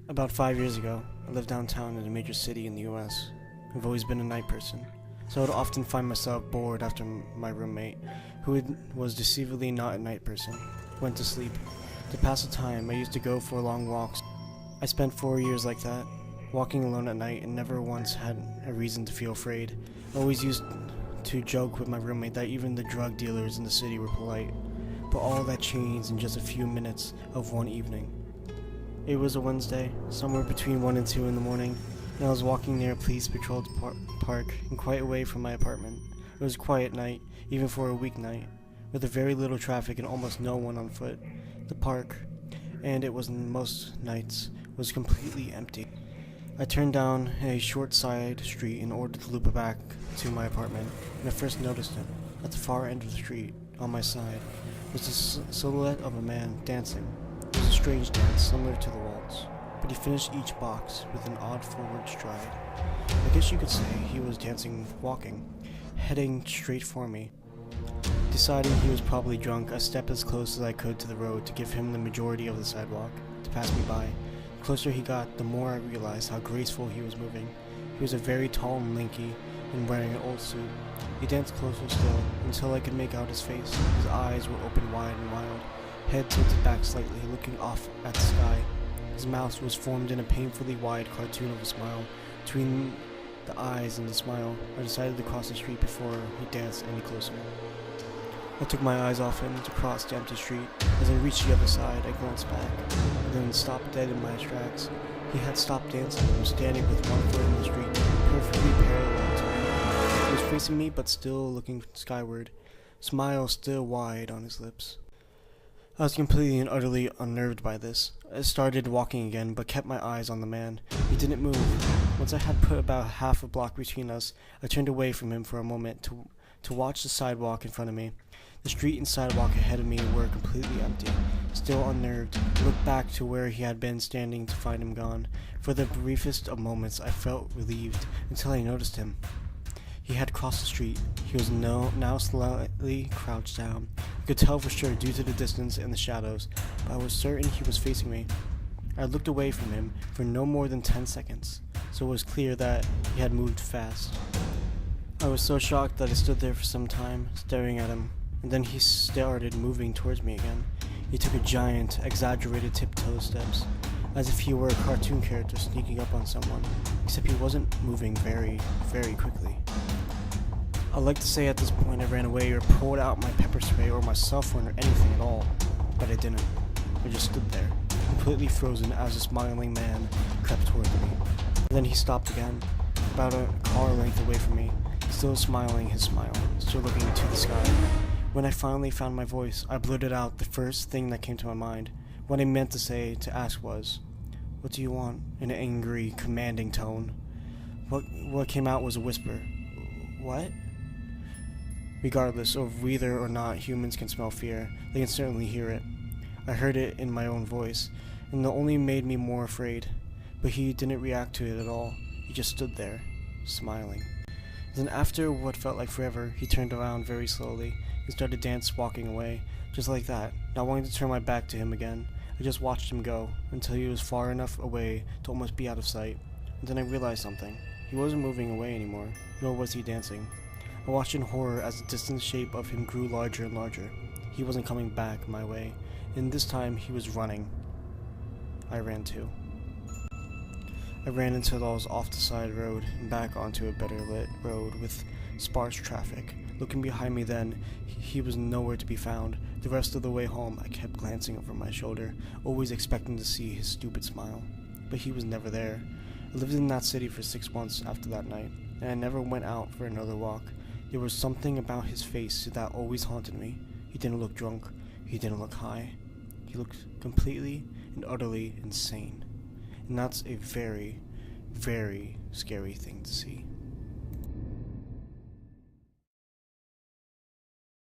About 5 years ago, I lived downtown in a major city in the US. I've always been a night person, so I would often find myself bored after my roommate, who was decisively not a night person, went to sleep. To pass the time, I used to go for long walks. I spent 4 years like that, walking alone at night and never once had a reason to feel afraid. I always used to joke with my roommate that even the drug dealers in the city were polite, but all that changed in just a few minutes of one evening. It was a Wednesday, somewhere between 1 and 2 in the morning, and I was walking near a police patrolled park and quite away from my apartment. It was a quiet night, even for a weeknight, with very little traffic and almost no one on foot. The park, and it was most nights, was completely empty. I turned down a short side street in order to loop back to my apartment, and I first noticed him. At the far end of the street, on my side, was the silhouette of a man dancing. It was a strange dance, similar to the waltz, but he finished each box with an odd forward stride. I guess you could say he was dancing walking, heading straight for me. Deciding he was probably drunk, I stepped as close as I could to the road to give him the majority of the sidewalk to pass me by. The closer he got, the more I realized how graceful he was moving. He was a very tall and lanky, and wearing an old suit. He danced closer still, until I could make out his face. His eyes were open wide and wild, head tilted back slightly, looking off at the sky. His mouth was formed in a painfully wide cartoon of a smile. Between the eyes and the smile, I decided to cross the street before he danced any closer. I took my eyes off him to cross the empty street. As I reached the other side, I glanced back, and then stopped dead in my tracks. He had stopped dancing and was standing with one foot in the street, perfectly parallel to me. He was facing me, but still looking skyward, smile still wide on his lips. I was completely and utterly unnerved by this. I started walking again, but kept my eyes on the man. He didn't move. Once I had put about half a block between us, I turned away from him for a moment to watch the sidewalk in front of me. The street and sidewalk ahead of me were completely empty. Still unnerved, I looked back to where he had been standing to find him gone. For the briefest of moments, I felt relieved until I noticed him. He had crossed the street. He was now slightly crouched down. I could tell for sure due to the distance and the shadows, but I was certain he was facing me. I looked away from him for no more than 10 seconds, so it was clear that he had moved fast. I was so shocked that I stood there for some time, staring at him, and then he started moving towards me again. He took a giant, exaggerated tiptoe steps, as if he were a cartoon character sneaking up on someone, except he wasn't moving very, very quickly. I'd like to say at this point I ran away or pulled out my pepper spray or my cell phone or anything at all, but I didn't. I just stood there, completely frozen as the smiling man crept toward me. Then he stopped again, about a car length away from me, still smiling his smile, still looking to the sky. When I finally found my voice, I blurted out the first thing that came to my mind. What I meant to ask was, "What do you want?" in an angry, commanding tone. What came out was a whisper. "What?" Regardless of whether or not humans can smell fear, they can certainly hear it. I heard it in my own voice, and it only made me more afraid. But he didn't react to it at all. He just stood there, smiling. Then after what felt like forever, he turned around very slowly and started walking away, just like that, not wanting to turn my back to him again. I just watched him go, until he was far enough away to almost be out of sight. And then I realized something. He wasn't moving away anymore, nor was he dancing. I watched in horror as the distant shape of him grew larger and larger. He wasn't coming back my way, and this time he was running. I ran too. I ran until I was off the side road and back onto a better lit road with sparse traffic. Looking behind me then, he was nowhere to be found. The rest of the way home, I kept glancing over my shoulder, always expecting to see his stupid smile. But he was never there. I lived in that city for 6 months after that night, and I never went out for another walk. There was something about his face that always haunted me. He didn't look drunk. He didn't look high. He looked completely and utterly insane. And that's a very, very scary thing to see.